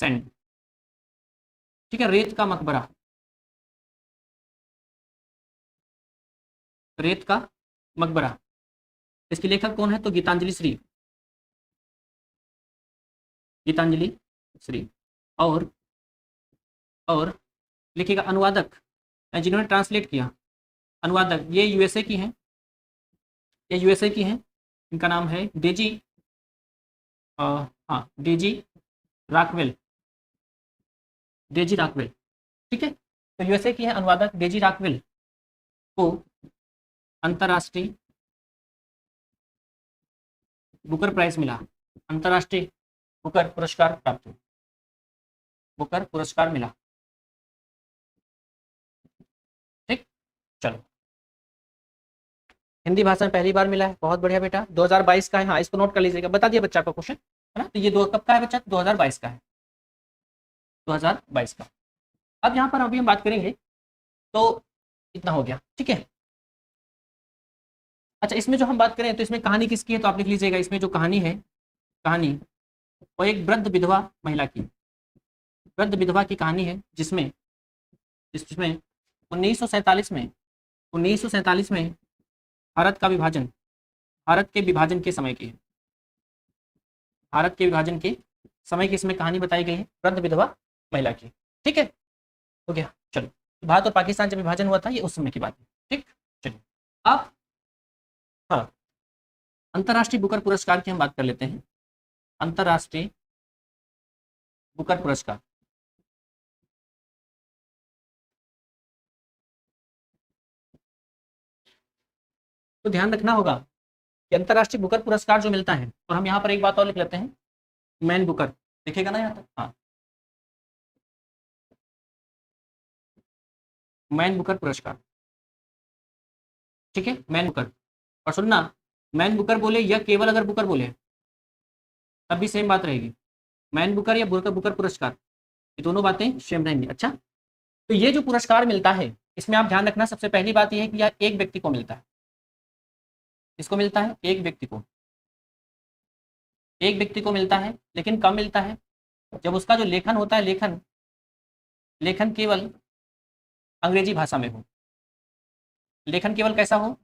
Sand, ठीक है, रेत का मकबरा, रेत का मकबरा। इसके लेखक कौन है? तो गीतांजलि श्री, गीतांजलि श्री। और और लिखिएगा अनुवादक, जिन्होंने ट्रांसलेट किया, अनुवादक, ये यूएसए की हैं, ये यूएसए की हैं। इनका नाम है डेजी, हाँ डेजी रॉकवेल, डेजी रॉकवेल, ठीक है। तो यूएसए की है अनुवादक डेजी रॉकवेल को अंतर्राष्ट्रीय बुकर प्राइज मिला, अंतर्राष्ट्रीय बुकर पुरस्कार प्राप्त हुआ, बुकर पुरस्कार मिला, ठीक। चलो, हिंदी भाषा में पहली बार मिला है, बहुत बढ़िया बेटा। 2022 का है, हाँ इसको नोट कर लीजिएगा, बता दिया बच्चा का क्वेश्चन, है ना। तो ये दो कब का है बच्चा? 2022 का है, 2022 का। अब यहाँ पर अभी हम बात करेंगे, तो इतना हो गया, ठीक है। अच्छा, इसमें जो हम बात करें तो इसमें कहानी किसकी है? तो आप लिख लीजिएगा, इसमें जो कहानी है, कहानी वो एक वृद्ध विधवा महिला की, वृद्ध विधवा की कहानी है, जिसमें 1947 में 1947 में भारत का विभाजन, भारत के विभाजन के समय की है, भारत के विभाजन के समय की इसमें कहानी बताई गई है, वृद्ध विधवा महिला की, ठीक है। हो गया, चलो। भारत और पाकिस्तान जब विभाजन हुआ था, ये उस समय की बात है, ठीक। चलिए अब हाँ, अंतर्राष्ट्रीय बुकर पुरस्कार की हम बात कर लेते हैं। अंतर्राष्ट्रीय बुकर पुरस्कार, तो ध्यान रखना होगा कि अंतर्राष्ट्रीय बुकर पुरस्कार जो मिलता है, और हम यहाँ पर एक बात और लिख लेते हैं, मैन बुकर, दिखेगा ना यहाँ तक, हाँ, मैन बुकर पुरस्कार, ठीक है, मैन बुकर। और सुनना, मैन बुकर बोले या केवल अगर बुकर बोले तब भी सेम बात रहेगी, मैन बुकर या बुकर बुकर पुरस्कार, ये दोनों बातें सेम रहेंगी। अच्छा, तो ये जो पुरस्कार मिलता है, इसमें आप ध्यान रखना, सबसे पहली बात यह है कि यह एक व्यक्ति को मिलता है, इसको मिलता है एक व्यक्ति को, एक व्यक्ति को मिलता है, लेकिन कब मिलता है? जब उसका जो लेखन होता है, लेखन लेखन केवल अंग्रेजी भाषा में हो, लेखन केवल कैसा हो?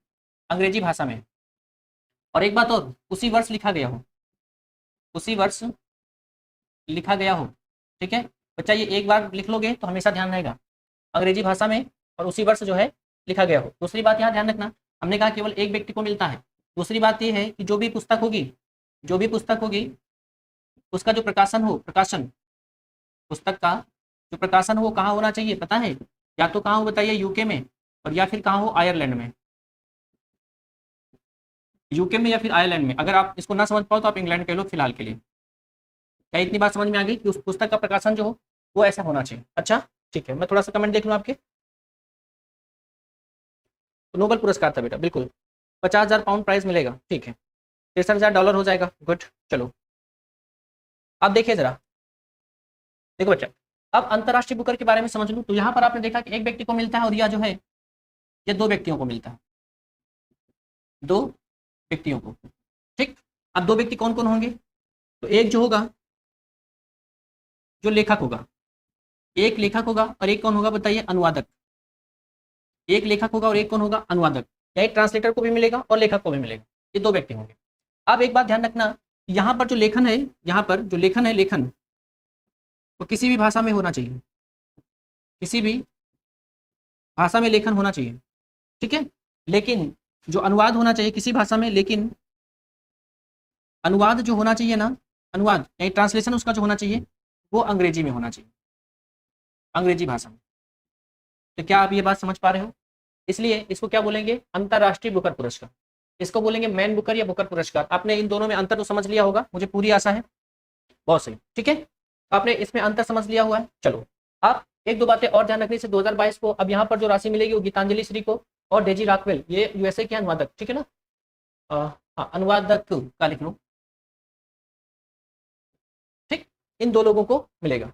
अंग्रेजी भाषा में। और एक बात और, उसी वर्ष लिखा गया हो, उसी वर्ष लिखा गया हो, ठीक है बच्चा। ये एक बार लिख लोगे तो हमेशा ध्यान रहेगा, अंग्रेजी भाषा में और उसी वर्ष जो है लिखा गया हो। दूसरी बात यहाँ ध्यान रखना, हमने कहा केवल एक व्यक्ति को मिलता है। दूसरी बात ये है कि जो भी पुस्तक होगी, जो भी पुस्तक होगी, उसका जो प्रकाशन हो, प्रकाशन, पुस्तक का जो प्रकाशन हो वो कहाँ होना चाहिए पता है? या तो कहाँ हो बताइए, यूके में, और या फिर कहाँ हो? आयरलैंड में, यूके में या फिर आयरलैंड में। अगर आप इसको ना समझ पाओ तो आप इंग्लैंड कह लो फिलहाल के लिए। क्या इतनी बात समझ में आ गई कि उस पुस्तक का प्रकाशन जो हो वो ऐसा होना चाहिए? अच्छा ठीक है, मैं थोड़ा सा कमेंट देख लूँ आपके। तो नोबेल पुरस्कार था बेटा, बिल्कुल 50,000 पाउंड प्राइज मिलेगा, ठीक है, $63,000 हो जाएगा, गुड। चलो अब देखिए जरा, देखो बच्चा, अब अंतर्राष्ट्रीय बुकर के बारे में समझ लूँ। तो यहाँ पर आपने देखा कि एक व्यक्ति को मिलता है, और यह जो है ये दो व्यक्तियों को मिलता है, दो व्यक्तियों को, ठीक। अब दो व्यक्ति कौन कौन होंगे? तो एक जो होगा, जो लेखक होगा, एक लेखक होगा, और एक कौन होगा बताइए? अनुवादक। एक लेखक होगा और एक कौन होगा? अनुवादक। या एक ट्रांसलेटर को भी मिलेगा और लेखक को भी मिलेगा, ये दो व्यक्ति होंगे। अब एक बात ध्यान रखना, यहाँ पर जो लेखन है, यहाँ पर जो लेखन है, लेखन वो किसी भी भाषा में होना चाहिए, किसी भी भाषा में लेखन होना चाहिए, ठीक है। लेकिन जो अनुवाद होना चाहिए किसी भाषा में, लेकिन अनुवाद जो होना चाहिए ना, अनुवाद यानी ट्रांसलेशन उसका जो होना चाहिए वो अंग्रेजी में होना चाहिए, अंग्रेजी भाषा में। तो क्या आप ये बात समझ पा रहे हो? इसलिए इसको क्या बोलेंगे? अंतर्राष्ट्रीय बुकर पुरस्कार। इसको बोलेंगे मैन बुकर या बुकर पुरस्कार। आपने इन दोनों में अंतर तो समझ लिया होगा, मुझे पूरी आशा है। बहुत सही, ठीक है, आपने इसमें अंतर समझ लिया हुआ है। चलो आप एक दो बातें और ध्यान रखने से 2022 को, अब यहाँ पर जो राशि मिलेगी वो गीतांजलि श्री को और डेजी रॉकवेल, ये यूएसए के अनुवादक, ठीक है ना, अनुवादक का लिख लो, ठीक, इन दो लोगों को मिलेगा।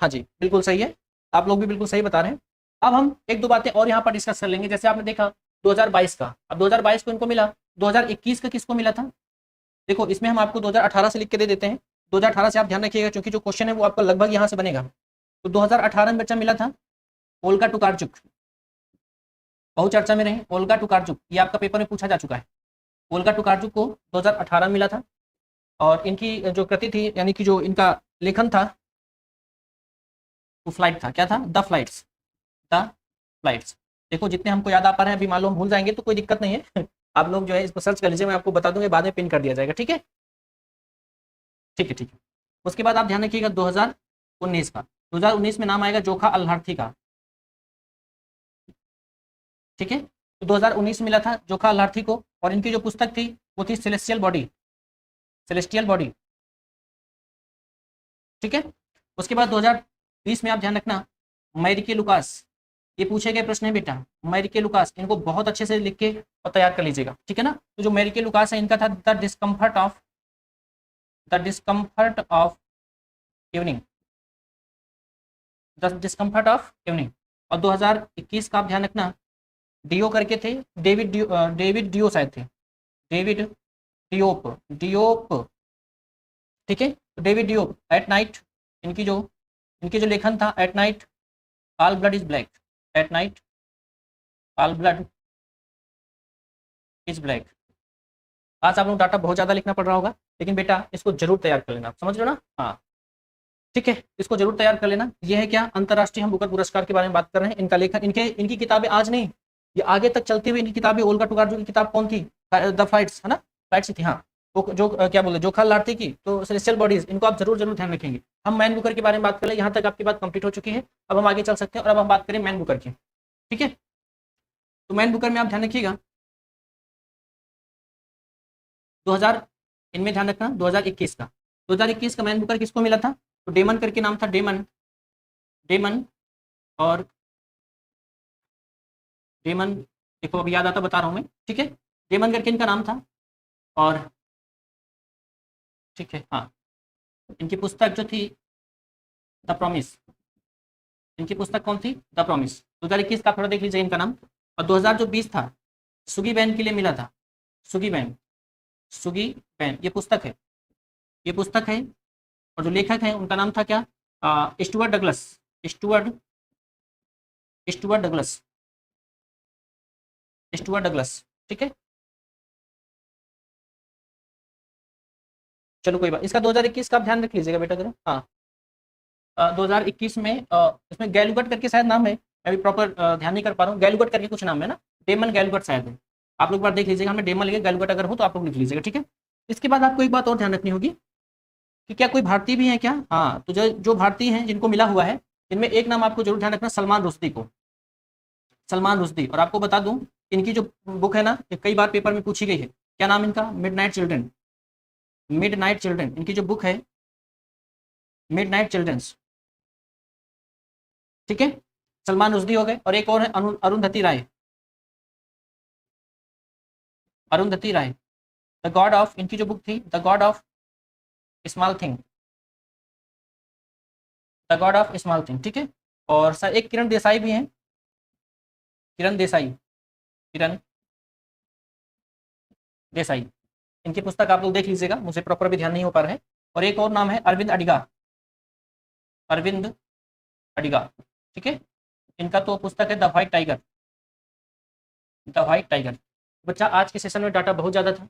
हाँ जी बिल्कुल सही है, आप लोग भी बिल्कुल सही बता रहे हैं। अब हम एक दो बातें और यहाँ पर डिस्कस कर लेंगे। जैसे आपने देखा 2022 का, अब 2022 को इनको मिला, 2021 का किसको मिला था? देखो इसमें हम आपको 2018 से लिख के दे देते हैं, 2018 से आप ध्यान रखिएगा, क्योंकि जो क्वेश्चन है वो आपका लगभग यहाँ से बनेगा। तो 2018 में बच्चा मिला था ओल्गा टुकारचुक, बहुत चर्चा में रहे ओल्गा टुकारचुक, ये आपका पेपर में पूछा जा चुका है। ओल्गा टुकारचुक को 2018 में मिला था, और इनकी जो कृति थी, यानी कि जो इनका लेखन था वो फ्लाइट था। क्या था? The flights, the flights. देखो जितने हमको याद आ पा रहे हैं, अभी मान लो हम भूल जाएंगे तो कोई दिक्कत नहीं है आप लोग जो है इसको सर्च कर लीजिए, मैं आपको बता दूंगा, बाद में पिन कर दिया जाएगा। ठीक है, ठीक है, ठीक है। उसके बाद आप ध्यान रखिएगा 2019 का, 2019 में नाम आएगा जोखा अल्लार्थी का। ठीक है, तो 2019 मिला था जोखा अल्लार्थी को, और इनकी जो पुस्तक थी वो थी सेलेस्टियल बॉडी, सेलेस्टियल बॉडी। ठीक है, उसके बाद 2020 में आप ध्यान रखना मैरिके लुकास, ये पूछे गए प्रश्न है बेटा, मैरिके लुकास, इनको बहुत अच्छे से लिख के और तैयार कर लीजिएगा। ठीक है ना, तो जो मैरिके लुकास है इनका था the discomfort of evening, the discomfort of evening. और 2021 का आप ध्यान रखना डियो करके थे, डेविड डियो शायद थे, डेविड डियोप, डियोप। ठीक है, डेविड डियोप, एट नाइट, इनकी जो लेखन था, at night all blood is black, at night all blood is black. आज आप लोग डाटा बहुत ज़्यादा लिखना पड़ रहा होगा, लेकिन बेटा इसको जरूर तैयार कर लेना, समझ लो ना। हाँ ठीक है, इसको जरूर तैयार कर लेना। ये है क्या? अंतर्राष्ट्रीय हम बुकर पुरस्कार के बारे में बात कर रहे हैं। इनका लेखन, इनकी किताबें आज नहीं, ये आगे तक चलती हुई इनकी किताबें। ओल्गा टुकारचुक की किताब कौन थी? द फ्लाइट्स, है ना, फ्लाइट्स थी। हाँ, वो जो क्या बोले, जोखा अल्लार्थी की, तो सेलेस्टियल बॉडीज, इनको आप जरूर ध्यान रखेंगे। हम मैन बुकर के बारे में बात करें, यहाँ तक आपकी बात कंप्लीट हो चुकी है। अब हम आगे चल सकते हैं, और अब हम बात करें मैन बुकर की। ठीक है, तो मैन बुकर में आप ध्यान रखिएगा 2000, इनमें ध्यान रखना 2021 का, 2021 का मैन बुकर किसको मिला था? तो डेमन करके नाम था, डेमन, डेमन और डेमन, देखो अभी याद आता बता रहा हूँ मैं। ठीक है, डेमन करके इनका नाम था। और ठीक है, हाँ, इनकी पुस्तक जो थी द प्रॉमिस, इनकी पुस्तक कौन थी? The promise. 2021 का थोड़ा देख लीजिए इनका नाम। और 2020 था, सुगी बैन के लिए मिला था, सुगी बैन, सुगी बैन, ये पुस्तक है, ये पुस्तक है। और जो लेखक है उनका नाम था क्या? Stuart Douglas, Stuart Stuart Douglas, Stuart Douglas. ठीक है, चलो कोई बात, इसका 2021 का आप ध्यान रख लीजिएगा बेटा जरा। हाँ, 2021 में इसमें गैलुगट करके शायद नाम है, मैं अभी प्रॉपर ध्यान नहीं कर पा रहा हूँ, गैलुगट करके कुछ नाम है ना, डेमन गैलुगट शायद है। आप लोग बार देख लीजिएगा, हमें डेमन लिखे, गैलुगट अगर हो तो आप लोग लिख लीजिएगा। ठीक है, इसके बाद आपको एक बात और ध्यान रखनी होगी कि क्या कोई भारतीय भी है क्या? हाँ, तो जो भारतीय हैं जिनको मिला हुआ है, इनमें एक नाम आपको जरूर ध्यान रखना, सलमान रुश्दी को, सलमान रुश्दी। और आपको बता दूं, इनकी जो बुक है ना, ये कई बार पेपर में पूछी गई है। क्या नाम इनका? मिडनाइट चिल्ड्रन, मिडनाइट चिल्ड्रन, इनकी जो बुक है मिडनाइट चिल्ड्रंस। ठीक है, सलमान रुश्दी हो गए, और एक और है अरुंधति राय, अरुंधति राय, द गॉड ऑफ, इनकी जो बुक थी the God of small thing, the God of small thing. ठीक है, और सर एक किरण देसाई भी हैं, किरण देसाई, किरण देसाई, इनकी पुस्तक आप लोग देख लीजिएगा, मुझे प्रॉपर भी ध्यान नहीं हो पा रहा है। और एक और नाम है अरविंद अडिगा, अरविंद अडिगा। ठीक है, इनका तो पुस्तक है the white tiger, the white tiger. बच्चा आज के सेशन में डाटा बहुत ज़्यादा था,